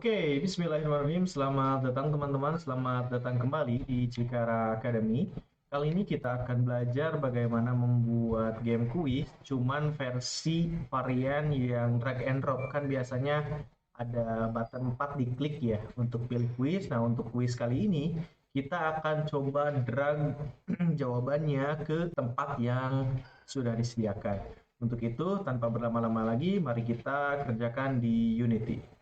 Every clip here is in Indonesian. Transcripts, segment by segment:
Oke, bismillahirrahmanirrahim. Selamat datang teman-teman, selamat datang kembali di Cikara Academy. Kali ini kita akan belajar bagaimana membuat game kuis, cuman versi varian yang drag and drop. Kan biasanya ada button 4 diklik ya untuk pilih kuis. Nah, untuk kuis kali ini kita akan coba drag jawabannya ke tempat yang sudah disediakan. Untuk itu, tanpa berlama-lama lagi, mari kita kerjakan di Unity.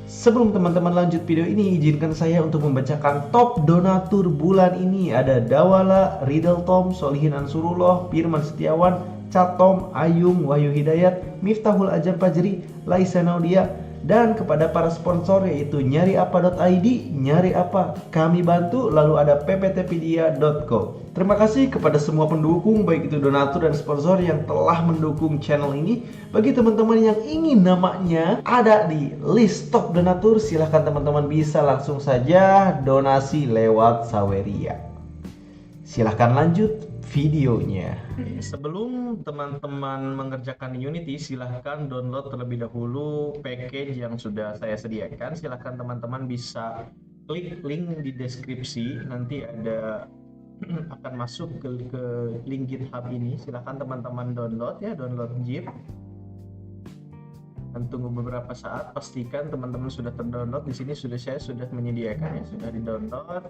Sebelum teman-teman lanjut video ini, izinkan saya untuk membacakan top donatur bulan ini. Ada Dawala, Riddle Tom, Solihin Ansurullah, Firman Setiawan, Catom, Ayung, Wahyu Hidayat, Miftahul Ajam Fajri, Laisa Naudia, dan kepada para sponsor yaitu nyariapa.id, Nyari Apa, Kami Bantu, lalu ada pptpedia.co. Terima kasih kepada semua pendukung, baik itu donatur dan sponsor yang telah mendukung channel ini. Bagi teman-teman yang ingin namanya ada di list top donatur, silahkan teman-teman bisa langsung saja donasi lewat Saweria. Silahkan lanjut videonya. Sebelum teman-teman mengerjakan Unity, silahkan download terlebih dahulu package yang sudah saya sediakan. Silahkan teman-teman bisa klik link di deskripsi, nanti ada akan masuk ke link GitHub ini. Silahkan teman-teman download ya, download zip. Dan tunggu beberapa saat, pastikan teman-teman sudah terdownload. Di sini saya sudah menyediakan ya, sudah di-download.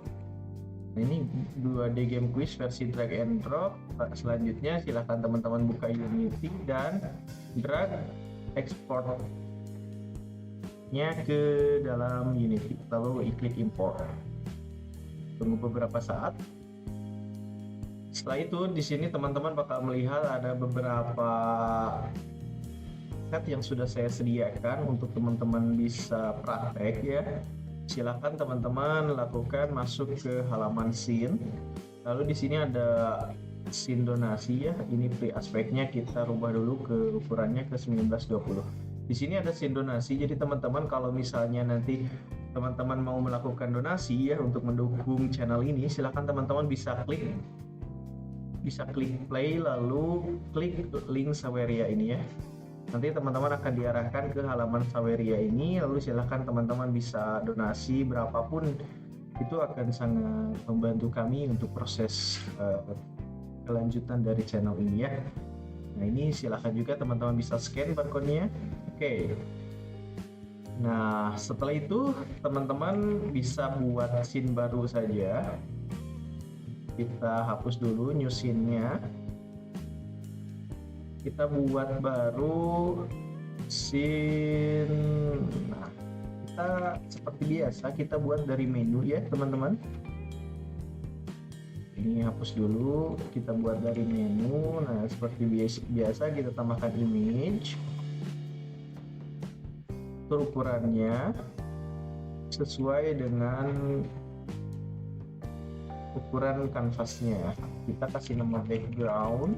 Ini 2D game quiz versi drag and drop. Selanjutnya silahkan teman-teman buka Unity dan drag exportnya ke dalam Unity, lalu klik import. Tunggu beberapa saat. Setelah itu di sini teman-teman bakal melihat ada beberapa set yang sudah saya sediakan untuk teman-teman bisa praktek ya. Silakan teman-teman lakukan masuk ke halaman scene. Lalu di sini ada scene donasi ya. Ini free aspeknya kita rubah dulu ke ukurannya ke 1920. Di sini ada scene donasi. Jadi teman-teman kalau misalnya nanti teman-teman mau melakukan donasi ya untuk mendukung channel ini, silakan teman-teman bisa klik play lalu klik link Saweria ini ya. Nanti teman-teman akan diarahkan ke halaman Saweria ini, lalu silahkan teman-teman bisa donasi berapapun, itu akan sangat membantu kami untuk proses kelanjutan dari channel ini ya. Nah ini silahkan juga teman-teman bisa scan barcode-nya. Oke. Nah setelah itu teman-teman bisa buat scene baru saja. Kita hapus dulu new scene-nya. Kita buat baru scene. Nah, kita seperti biasa kita buat dari menu ya teman-teman. Ini hapus dulu, kita buat dari menu. Nah seperti biasa kita tambahkan image. Untuk ukurannya sesuai dengan ukuran kanvasnya. Kita kasih nama background.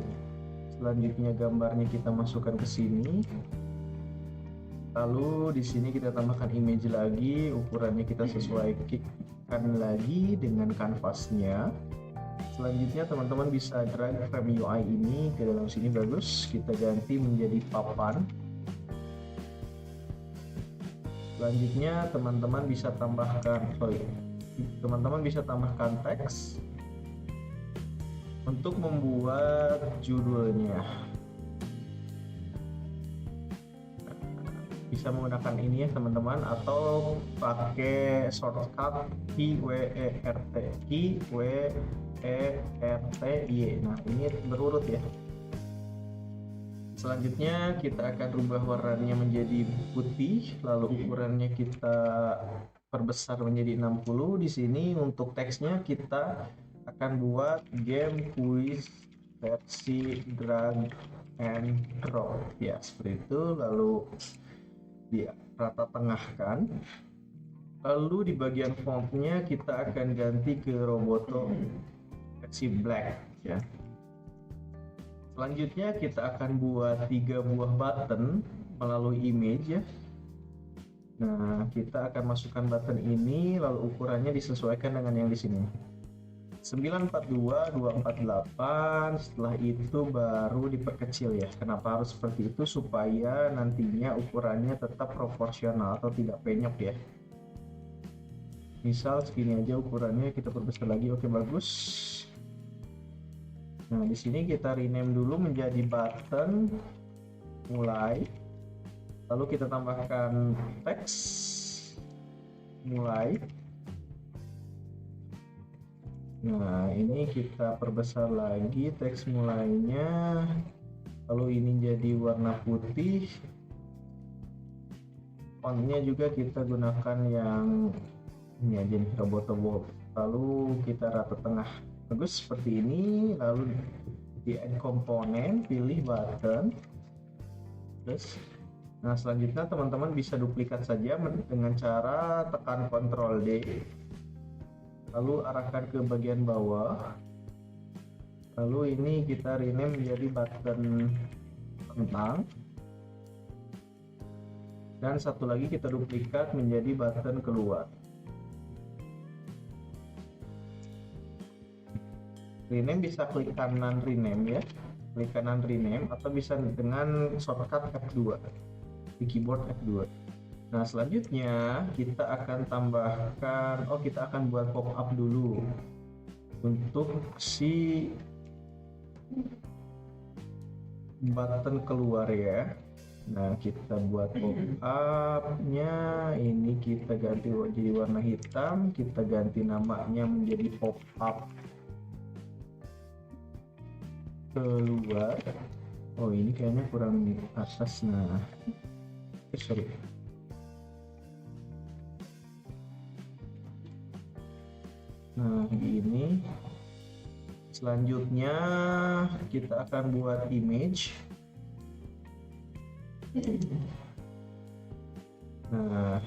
Selanjutnya gambarnya kita masukkan ke sini. Lalu di sini kita tambahkan image lagi, ukurannya kita sesuaikan lagi dengan kanvasnya. Selanjutnya teman-teman bisa drag frame UI ini ke dalam sini, bagus. Kita ganti menjadi papan. Selanjutnya teman-teman bisa tambahkan teks untuk membuat judulnya. Bisa menggunakan ini ya teman-teman, atau pakai shortcut QWERTY. Nah ini berurut ya. Selanjutnya kita akan rubah warnanya menjadi putih, lalu ukurannya kita perbesar menjadi 60. Di sini untuk teksnya kita akan buat game quiz versi drag and drop ya, seperti itu. Lalu di rata tengahkan, lalu di bagian fontnya kita akan ganti ke Roboto versi black ya. Selanjutnya kita akan buat 3 buah button melalui image ya. Nah kita akan masukkan button ini, lalu ukurannya disesuaikan dengan yang di sini 942 248. Setelah itu baru diperkecil ya. Kenapa harus seperti itu? Supaya nantinya ukurannya tetap proporsional atau tidak penyok ya. Misal segini aja ukurannya, kita perbesar lagi. Oke, bagus. Nah, di sini kita rename dulu menjadi button mulai. Lalu kita tambahkan teks mulai. Nah, ini kita perbesar lagi teks mulainya. Lalu ini jadi warna putih. Fontnya juga kita gunakan yang ini aja nih, Roboto. Lalu kita rata tengah. Bagus, seperti ini. Lalu di add komponen, pilih button. Terus, nah selanjutnya teman-teman bisa duplikat saja dengan cara tekan Ctrl D. Lalu arahkan ke bagian bawah. Lalu ini kita rename menjadi button tentang. Dan satu lagi kita duplikat menjadi button keluar. Rename bisa klik kanan rename ya, klik kanan rename, atau bisa dengan shortcut F2 di keyboard F2. Nah selanjutnya kita akan tambahkan, kita akan buat pop up dulu untuk si button keluar ya. Nah kita buat pop up-nya, ini kita ganti jadi warna hitam, kita ganti namanya menjadi pop up keluar. Oh ini kayaknya kurang atas. Nah sorry. Nah ini selanjutnya kita akan buat image. Nah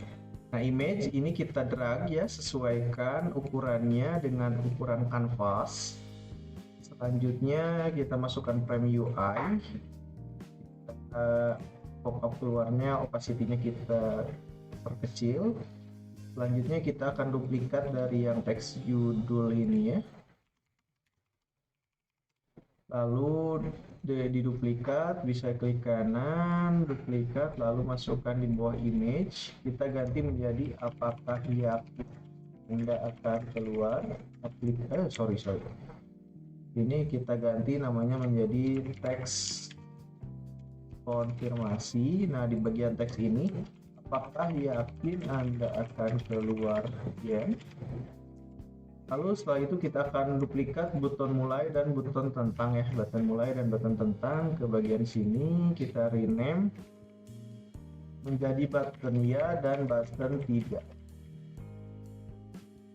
image ini kita drag ya, sesuaikan ukurannya dengan ukuran kanvas. Selanjutnya kita masukkan frame UI, pop-up keluarnya, opacity-nya kita perkecil. Selanjutnya kita akan duplikat dari yang teks judul ini ya. Lalu diduplikat, bisa klik kanan, duplikat, lalu masukkan di bawah image. Kita ganti menjadi apakah yakin Anda akan keluar. Sorry. Ini kita ganti namanya menjadi teks konfirmasi. Nah di bagian teks ini, apakah yakin Anda akan keluar ya. Lalu setelah itu kita akan duplikat button mulai dan button tentang ya, button mulai dan button tentang ke bagian sini. Kita rename menjadi button ya dan button tidak.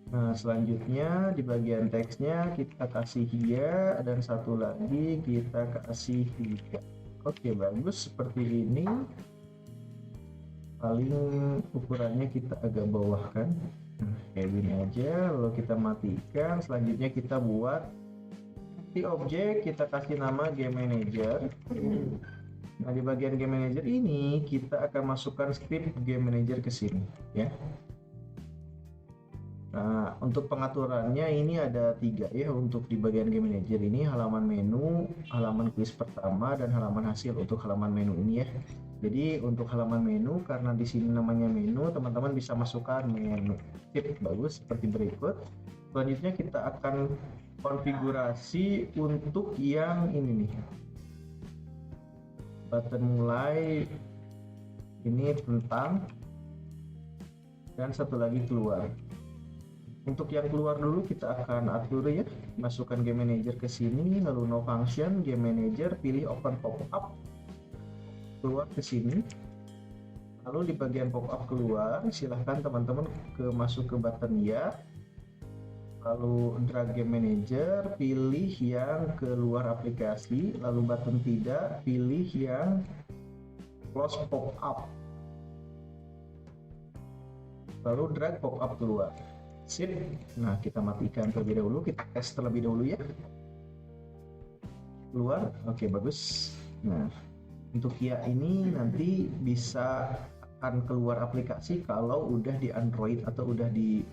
Nah selanjutnya di bagian teksnya kita kasih ya, dan satu lagi kita kasih tidak. Oke bagus, seperti ini. Paling ukurannya kita agak bawahkan, kayak gini aja. Lalu kita matikan. Selanjutnya kita buat di objek, kita kasih nama game manager. Nah di bagian game manager ini kita akan masukkan script game manager ke sini ya. Nah untuk pengaturannya ini ada 3 ya. Untuk di bagian game manager ini halaman menu, halaman quiz pertama, dan halaman hasil untuk halaman menu ini ya. Jadi untuk halaman menu, karena di sini namanya menu, teman-teman bisa masukkan menu. Tip bagus seperti berikut. Selanjutnya kita akan konfigurasi untuk yang ini nih, button mulai, ini tentang, dan satu lagi keluar. Untuk yang keluar dulu kita akan atur ya, masukkan game manager ke sini, lalu no function, game manager, pilih open pop up, keluar ke sini. Lalu di bagian pop up keluar, silahkan teman-teman masuk ke button ya, lalu drag game manager, pilih yang keluar aplikasi, lalu button tidak, pilih yang close pop up, lalu drag pop up keluar. Sip. Nah kita matikan terlebih dahulu, kita tes terlebih dahulu ya. Keluar, oke bagus. Nah untuk ya ini nanti bisa akan keluar aplikasi kalau udah di Android atau udah di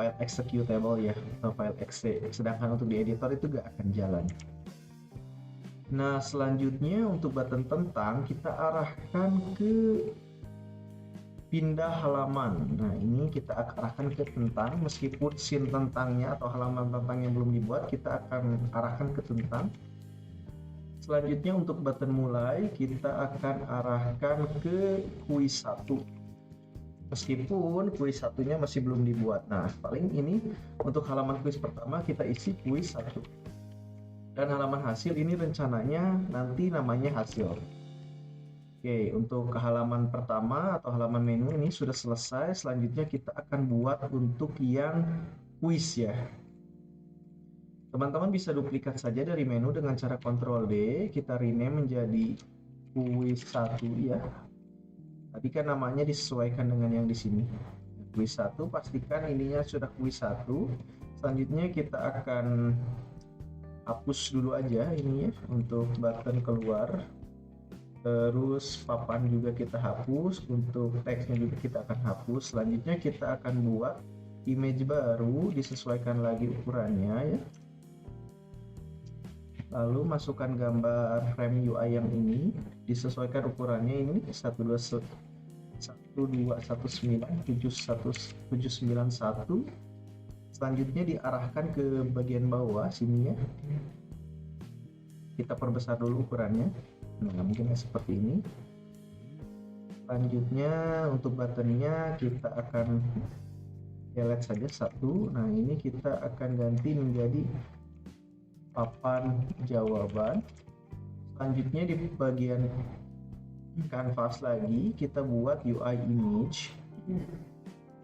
file executable ya, atau file exe. Sedangkan untuk di editor itu gak akan jalan. Nah selanjutnya untuk button tentang kita arahkan ke pindah halaman. Nah, ini kita arahkan ke tentang, meskipun scene tentangnya atau halaman tentangnya belum dibuat, kita akan arahkan ke tentang. Selanjutnya untuk button mulai, kita akan arahkan ke kuis 1. Meskipun kuis satunya masih belum dibuat. Nah, paling ini untuk halaman kuis pertama kita isi kuis 1. Dan halaman hasil ini rencananya nanti namanya hasil. Oke, untuk halaman pertama atau halaman menu ini sudah selesai. Selanjutnya kita akan buat untuk yang kuis ya. Teman-teman bisa duplikat saja dari menu dengan cara Ctrl D. Kita rename menjadi kuis 1 ya. Tadi kan namanya disesuaikan dengan yang di sini. Kuis 1, pastikan ininya sudah kuis 1. Selanjutnya kita akan hapus dulu aja ininya untuk button keluar. Terus papan juga kita hapus, untuk teksnya juga kita akan hapus. Selanjutnya kita akan buat image baru, disesuaikan lagi ukurannya ya. Lalu masukkan gambar frame UI yang ini, disesuaikan ukurannya ini 121971. Selanjutnya diarahkan ke bagian bawah sini ya. Kita perbesar dulu ukurannya. Nah, mungkin seperti ini. Selanjutnya untuk buttonnya kita akan delete saja 1. Nah, ini kita akan ganti menjadi papan jawaban. Selanjutnya di bagian kanvas lagi kita buat UI image.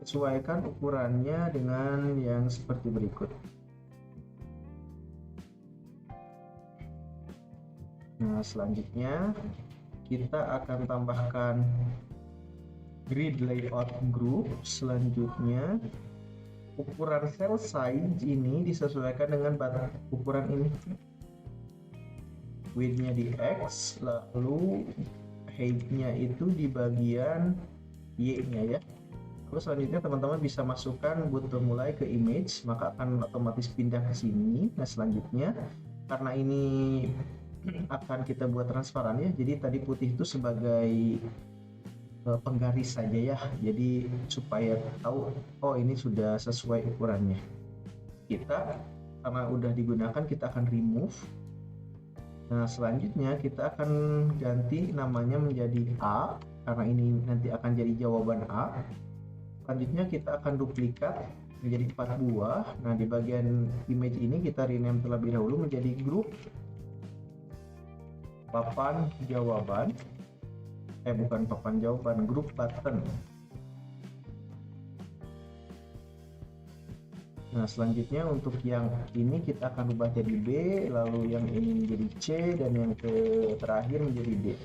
Sesuaikan ukurannya dengan yang seperti berikut. Nah, selanjutnya kita akan tambahkan grid layout group. Selanjutnya ukuran cell size ini disesuaikan dengan ukuran ini. Width-nya di X, lalu height-nya itu di bagian Y-nya ya. Terus selanjutnya teman-teman bisa masukkan button mulai ke image, maka akan otomatis pindah ke sini. Nah, selanjutnya karena ini akan kita buat transparan ya, jadi tadi putih itu sebagai penggaris saja ya, jadi supaya tahu oh ini sudah sesuai ukurannya. Kita karena udah digunakan kita akan remove. Nah, selanjutnya kita akan ganti namanya menjadi A karena ini nanti akan jadi jawaban A. Selanjutnya kita akan duplikat menjadi 4 buah. Nah, di bagian image ini kita rename terlebih dahulu menjadi grup papan jawaban, bukan papan jawaban, grup button. Nah, selanjutnya untuk yang ini kita akan ubah jadi B, lalu yang ini menjadi C, dan yang terakhir menjadi D.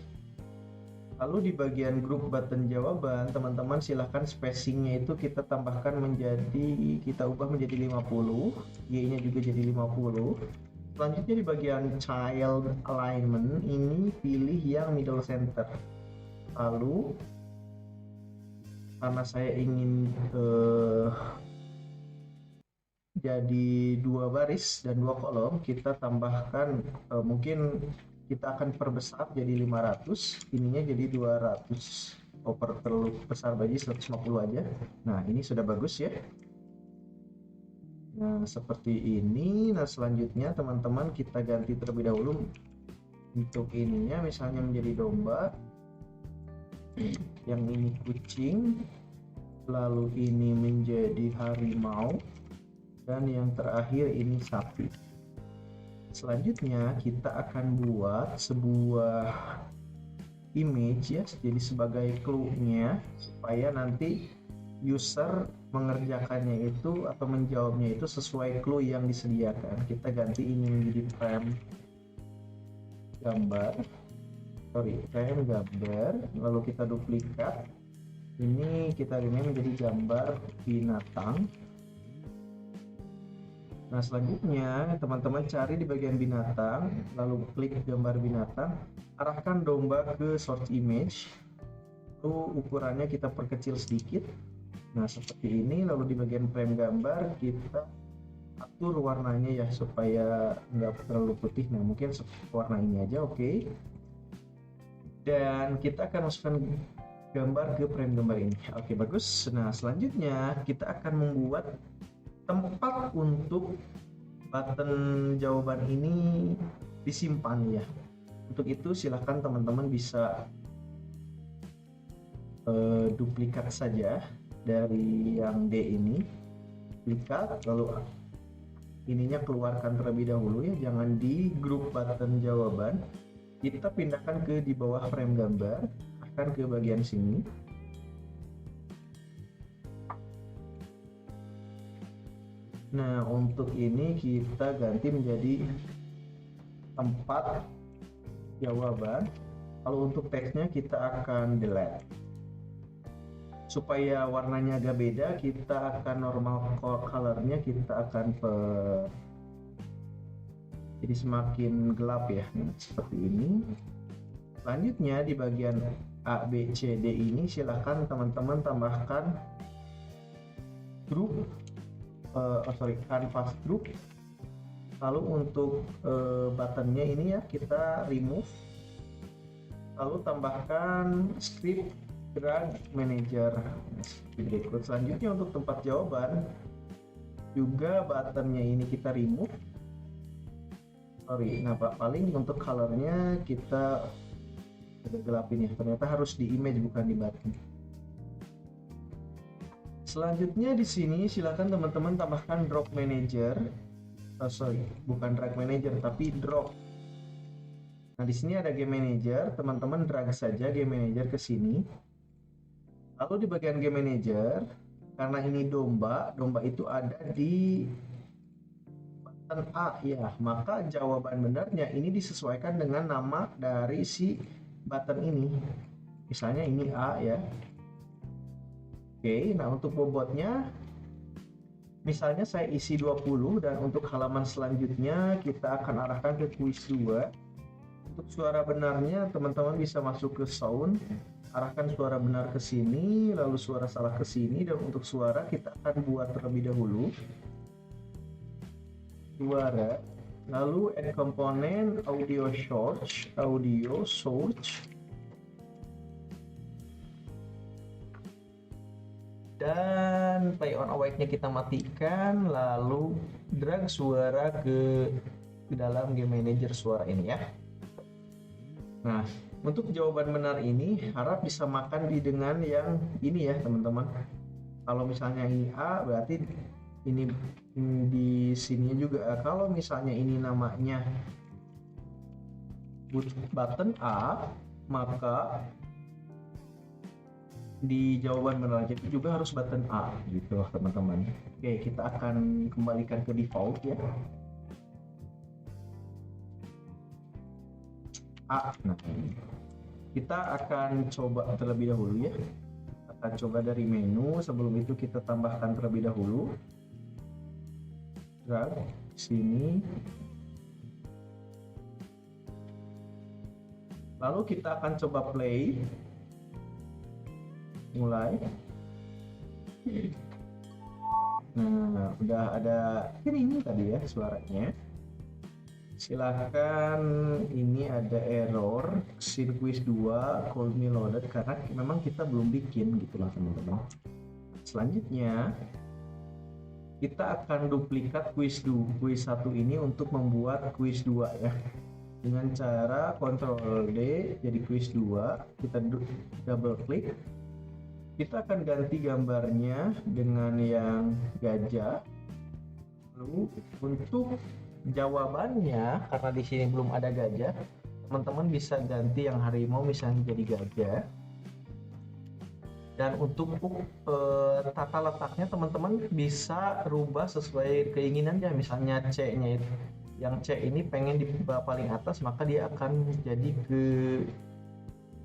Lalu di bagian grup button jawaban, teman-teman silahkan spacingnya itu kita tambahkan kita ubah menjadi 50, Y-nya juga jadi 50. Selanjutnya di bagian child alignment ini pilih yang middle center. Lalu karena saya ingin jadi 2 baris dan 2 kolom, kita tambahkan mungkin kita akan perbesar jadi 500, ininya jadi 200. Terlalu besar bagi 150 aja. Nah, ini sudah bagus ya. Nah, seperti ini. Nah, selanjutnya teman-teman kita ganti terlebih dahulu untuk ininya, misalnya menjadi domba, yang ini kucing, lalu ini menjadi harimau, dan yang terakhir ini sapi. Selanjutnya kita akan buat sebuah image ya, jadi sebagai clue-nya supaya nanti user mengerjakannya itu atau menjawabnya itu sesuai clue yang disediakan. Kita ganti ini menjadi frame gambar, lalu kita duplikat, ini kita rename menjadi gambar binatang. Nah, selanjutnya teman-teman cari di bagian binatang, lalu klik gambar binatang, arahkan domba ke source image, lalu ukurannya kita perkecil sedikit. Nah, seperti ini. Lalu di bagian frame gambar kita atur warnanya ya supaya nggak terlalu putih. Nah, mungkin warna ini aja, oke. Dan kita akan masukkan gambar ke frame gambar ini. Oke, bagus. Nah, selanjutnya kita akan membuat tempat untuk button jawaban ini disimpan ya. Untuk itu silahkan teman-teman bisa duplikat saja dari yang D ini, duplikat, lalu ininya keluarkan terlebih dahulu ya, jangan di grup button jawaban. Kita pindahkan ke di bawah frame gambar, akan ke bagian sini. Nah, untuk ini kita ganti menjadi tempat jawaban. Kalau untuk teksnya kita akan delete. Supaya warnanya agak beda, kita akan normal colornya kita akan jadi semakin gelap ya, seperti ini. Selanjutnya di bagian A, B, C, D ini silahkan teman-teman tambahkan group canvas group. Lalu untuk buttonnya ini ya kita remove, lalu tambahkan script drag manager berikut. Selanjutnya untuk tempat jawaban juga buttonnya ini kita remove. Nah paling untuk colornya kita agak gelapin ya, ternyata harus di image bukan di button. Selanjutnya di sini silakan teman-teman tambahkan drop manager. Bukan drag manager tapi drop. Nah di sini ada game manager, teman-teman drag saja game manager ke sini. Lalu di bagian game manager, karena ini domba itu ada di button A ya, maka jawaban benarnya ini disesuaikan dengan nama dari si button ini. Misalnya ini A ya. Oke, nah untuk bobotnya misalnya saya isi 20 dan untuk halaman selanjutnya kita akan arahkan ke quiz 2. Untuk suara benarnya teman-teman bisa masuk ke sound, arahkan suara benar ke sini, lalu suara salah ke sini, dan untuk suara kita akan buat terlebih dahulu suara, lalu add komponen audio source, dan play on awake-nya kita matikan, lalu drag suara ke dalam game manager suara ini ya. Nah, untuk jawaban benar ini harap disamakan dengan yang ini ya teman-teman. Kalau misalnya ini A berarti ini di sini juga. Kalau misalnya ini namanya button A, maka di jawaban benar itu juga harus button A gitu teman-teman. Oke, kita akan kembalikan ke default ya. A. Nah, kita akan coba terlebih dahulu ya. Kita akan coba dari menu. Sebelum itu kita tambahkan terlebih dahulu. Drag sini. Lalu kita akan coba play. Mulai. Nah, udah ada ini tadi ya suaranya. Silahkan, ini ada error scene quiz 2 call me loaded karena memang kita belum bikin gitulah teman-teman. Selanjutnya kita akan duplikat quiz 1 ini untuk membuat quiz 2 ya. Dengan cara Ctrl D jadi quiz 2, kita double klik. Kita akan ganti gambarnya dengan yang gajah. Lalu untuk jawabannya, karena di sini belum ada gajah, teman-teman bisa ganti yang harimau misalnya jadi gajah. Dan untuk tata letaknya teman-teman bisa rubah sesuai keinginannya. Misalnya C-nya itu, yang C ini pengen di paling atas, maka dia akan jadi ke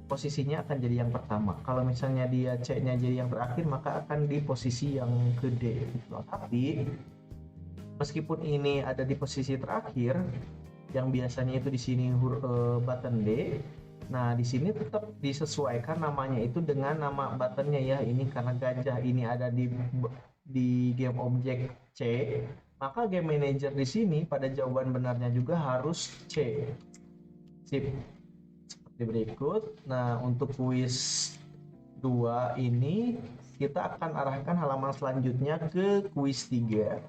posisinya akan jadi yang pertama. Kalau misalnya dia C-nya jadi yang terakhir, maka akan di posisi yang ke D. Tapi meskipun ini ada di posisi terakhir, yang biasanya itu di sini button D, nah di sini tetap disesuaikan namanya itu dengan nama buttonnya ya. Ini karena gajah ini ada di game object C, maka game manager di sini pada jawaban benarnya juga harus C. Sip. Seperti berikut. Nah, untuk quiz 2 2 ini kita akan arahkan halaman selanjutnya ke kuis 3.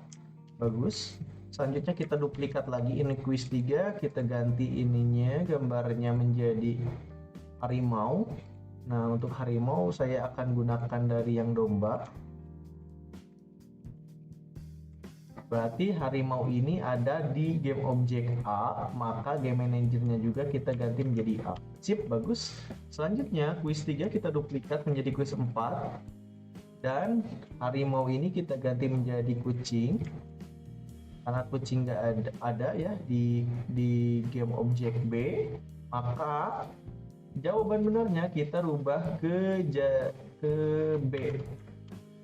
Bagus. Selanjutnya kita duplikat lagi ini kuis 3, kita ganti ininya gambarnya menjadi harimau. Nah, untuk harimau saya akan gunakan dari yang domba. Berarti harimau ini ada di game objek A, maka game manajernya juga kita ganti menjadi A. Sip, bagus. Selanjutnya kuis 3 kita duplikat menjadi kuis 4. Dan harimau ini kita ganti menjadi kucing. Karena kucing nggak ada ya di game objek B, maka jawaban benarnya kita rubah ke B.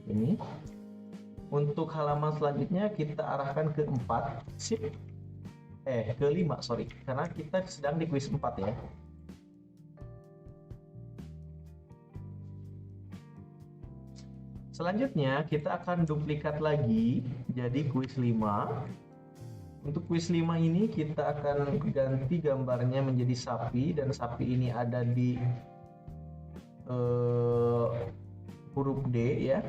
Ini. Untuk halaman selanjutnya kita arahkan ke 4. Sip. Ke 5, sorry. Karena kita sedang di kuis 4 ya. Selanjutnya kita akan duplikat lagi jadi kuis 5. Untuk kuis 5 ini kita akan ganti gambarnya menjadi sapi, dan sapi ini ada di huruf D ya,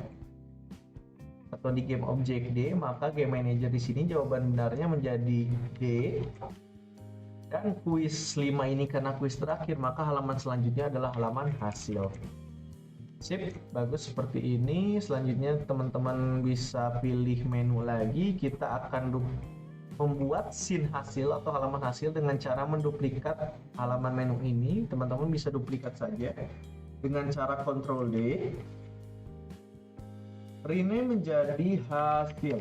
atau di game objek D, maka game manager di sini jawaban benarnya menjadi D. Dan kuis 5 ini karena kuis terakhir, maka halaman selanjutnya adalah halaman hasil. Sip, bagus seperti ini. Selanjutnya teman-teman bisa pilih menu lagi. Kita akan membuat scene hasil atau halaman hasil dengan cara menduplikat halaman menu ini. Teman-teman bisa duplikat saja dengan cara Ctrl D. Rename menjadi hasil.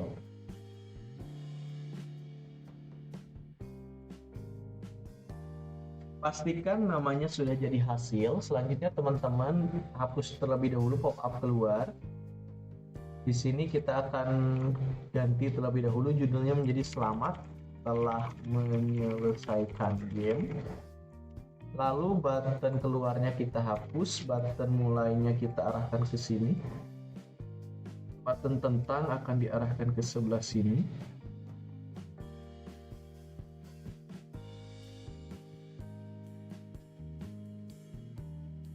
Pastikan namanya sudah jadi hasil. Selanjutnya teman-teman hapus terlebih dahulu pop-up keluar. Di sini kita akan ganti terlebih dahulu judulnya menjadi selamat telah menyelesaikan game. Lalu button keluarnya kita hapus, button mulainya kita arahkan ke sini. Button tentang akan diarahkan ke sebelah sini.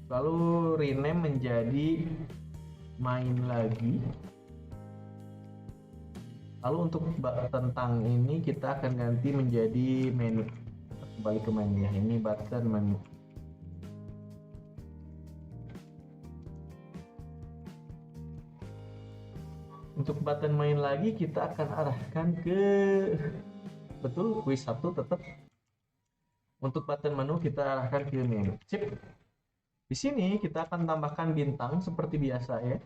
Lalu rename menjadi main lagi. Lalu untuk tentang ini kita akan ganti menjadi menu. Kembali ke menu ya. Ini button menu. Untuk button main lagi kita akan arahkan ke kuis 1 tetap. Untuk button menu kita arahkan ke menu. Sip. Di sini kita akan tambahkan bintang seperti biasa ya.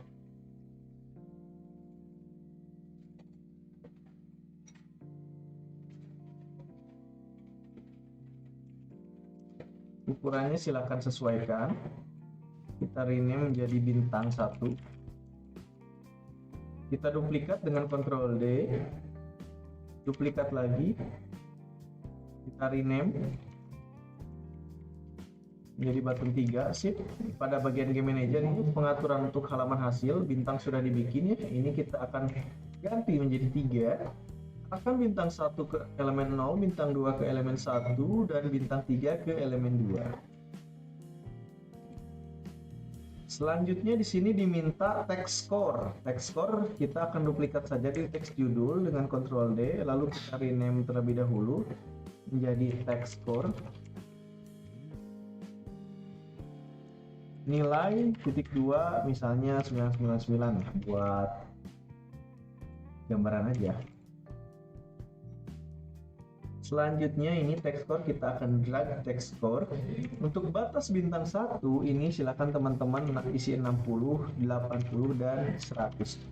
Ukurannya silakan sesuaikan. Kita rename menjadi bintang 1. Kita duplikat dengan Ctrl D. Duplikat lagi. Kita rename menjadi button 3. Sip. Pada bagian game manager ini pengaturan untuk halaman hasil, bintang sudah dibikin ya. Ini kita akan ganti menjadi 3. Arahkan bintang 1 ke elemen 0, bintang 2 ke elemen 1, dan bintang 3 ke elemen 2. Selanjutnya di sini diminta text score. Text score kita akan duplikat saja di teks judul dengan Ctrl D, lalu kita rename terlebih dahulu menjadi text score. Nilai titik 2 misalnya 999 buat gambaran aja. Selanjutnya ini text score kita akan drag text score. Untuk batas bintang 1 ini silakan teman-teman isi 60, 80 dan 100.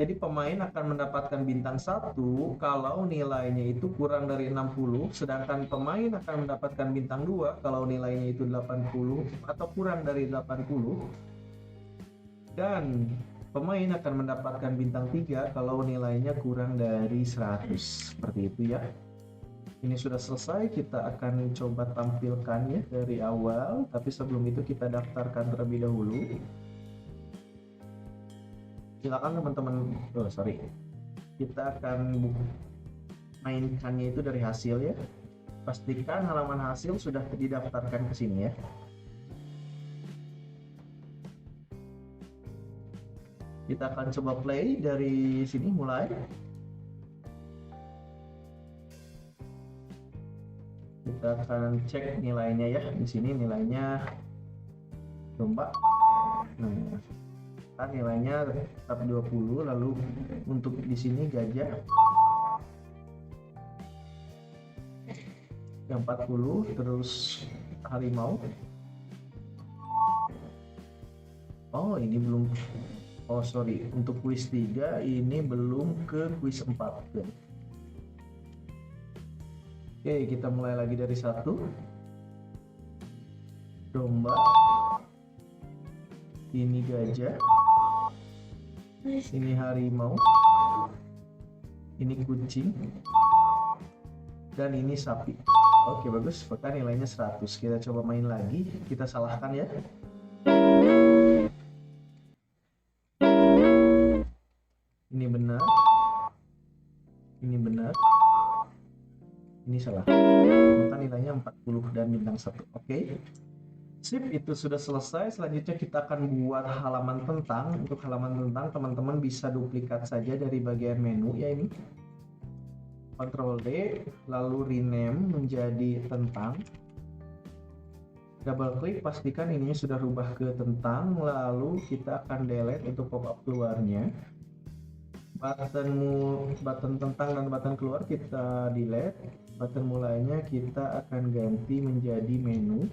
Jadi pemain akan mendapatkan bintang 1 kalau nilainya itu kurang dari 60, sedangkan pemain akan mendapatkan bintang 2 kalau nilainya itu 80 atau kurang dari 80. Dan pemain akan mendapatkan bintang 3 kalau nilainya kurang dari 100. Seperti itu ya. Ini sudah selesai, kita akan coba tampilkan ya dari awal. Tapi sebelum itu kita daftarkan terlebih dahulu. Silakan teman-teman, kita akan mainkannya itu dari hasil ya. Pastikan halaman hasil sudah didaftarkan ke sini ya. Kita akan coba play dari sini mulai. Kita akan cek nilainya ya. Di sini nilainya domba. Nah, kan nilainya tetap 20, lalu untuk di sini gajah yang 40, terus harimau. Oh, ini belum. Oh, sorry. Untuk kuis 3 ini belum ke kuis 4. Oke, kita mulai lagi dari 1. Domba. Ini gajah. Ini harimau. Ini kucing. Dan ini sapi. Oke, bagus. Maka nilainya 100. Kita coba main lagi. Kita salahkan ya. Ini benar. Ini benar. Ini salah. Maka nilainya 40 dan bintang 1. Oke. Sip, itu sudah selesai. Selanjutnya kita akan buat halaman tentang. Untuk halaman tentang, teman-teman bisa duplikat saja dari bagian menu ya ini. Ctrl D, lalu rename menjadi tentang. Double klik, pastikan ininya sudah rubah ke tentang, lalu kita akan delete untuk pop-up keluarnya. Button tentang dan button keluar kita delete. Button mulainya kita akan ganti menjadi menu.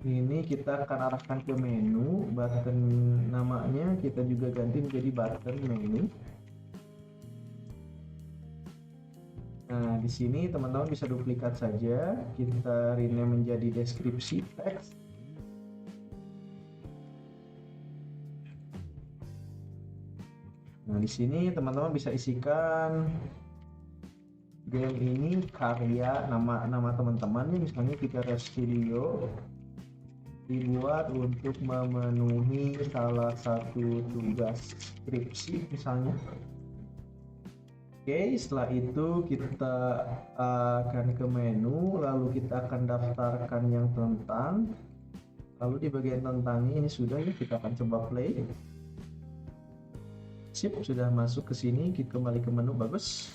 Ini kita akan arahkan ke menu. Button namanya kita juga ganti menjadi button menu. Nah, di sini teman-teman bisa duplikat saja. Kita rename menjadi deskripsi teks. Nah, di sini teman-teman bisa isikan game ini karya nama teman-temannya, misalnya Tiara Studio dibuat untuk memenuhi salah satu tugas skripsi misalnya. Oke, setelah itu kita akan ke menu, lalu kita akan daftarkan yang tentang, lalu di bagian tentangnya ini sudah ya, kita akan coba play. Sip, sudah masuk ke sini, kita kembali ke menu, bagus.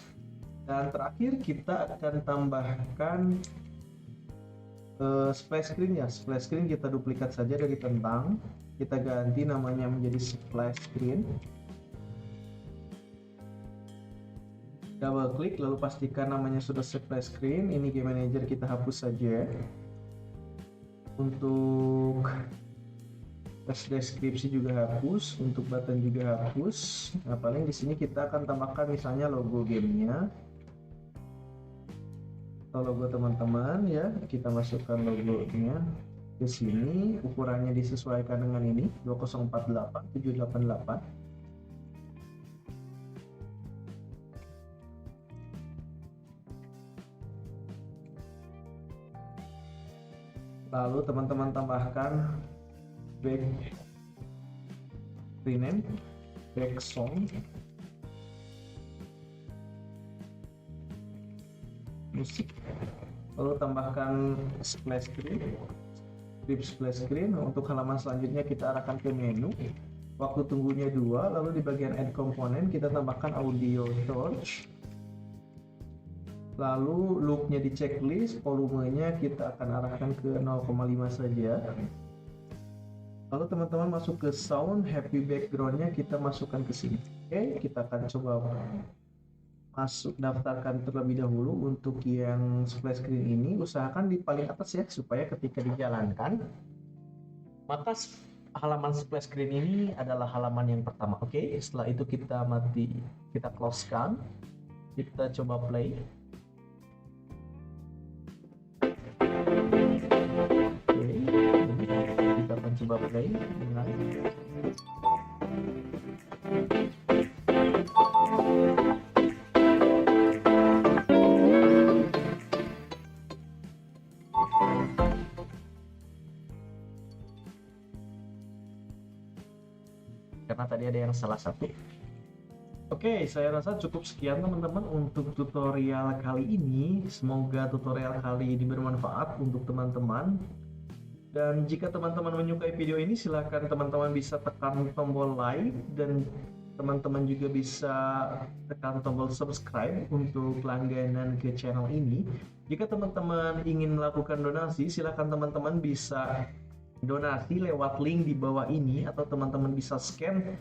Dan terakhir kita akan tambahkan splash screen ya. Splash screen kita duplikat saja dari tentang, kita ganti namanya menjadi splash screen. Double klik, lalu pastikan namanya sudah splash screen. Ini game manager kita hapus saja. Untuk deskripsi juga hapus, untuk button juga hapus. Nah, paling di sini kita akan tambahkan misalnya logo gamenya atau logo teman-teman ya. Kita masukkan logonya ke sini, ukurannya disesuaikan dengan ini 2048 788. Lalu teman-teman tambahkan back rename, back song, musik, lalu tambahkan splash screen, splash screen. Untuk halaman selanjutnya kita arahkan ke menu, waktu tunggunya 2, lalu di bagian add komponen kita tambahkan audio torch, lalu loopnya di checklist, volumenya kita akan arahkan ke 0,5 saja. Lalu teman-teman masuk ke sound, happy backgroundnya kita masukkan ke sini. Oke, kita akan coba daftarkan terlebih dahulu. Untuk yang splash screen ini usahakan di paling atas ya, supaya ketika dijalankan maka halaman splash screen ini adalah halaman yang pertama. Oke, setelah itu kita kita closekan, kita coba play. Coba play. Karena tadi ada yang salah satu. Oke, saya rasa cukup sekian teman-teman untuk tutorial kali ini. Semoga tutorial kali ini bermanfaat untuk teman-teman. Dan jika teman-teman menyukai video ini, silahkan teman-teman bisa tekan tombol like dan teman-teman juga bisa tekan tombol subscribe untuk langganan ke channel ini. Jika teman-teman ingin melakukan donasi, silahkan teman-teman bisa donasi lewat link di bawah ini, atau teman-teman bisa scan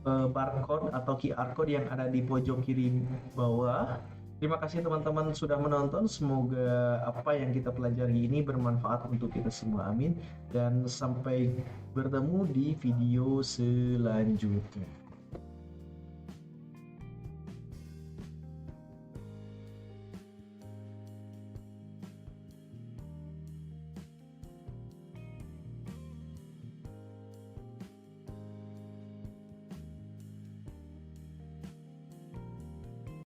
barcode atau QR code yang ada di pojok kiri bawah. Terima kasih teman-teman sudah menonton. Semoga apa yang kita pelajari ini bermanfaat untuk kita semua. Amin. Dan sampai bertemu di video selanjutnya.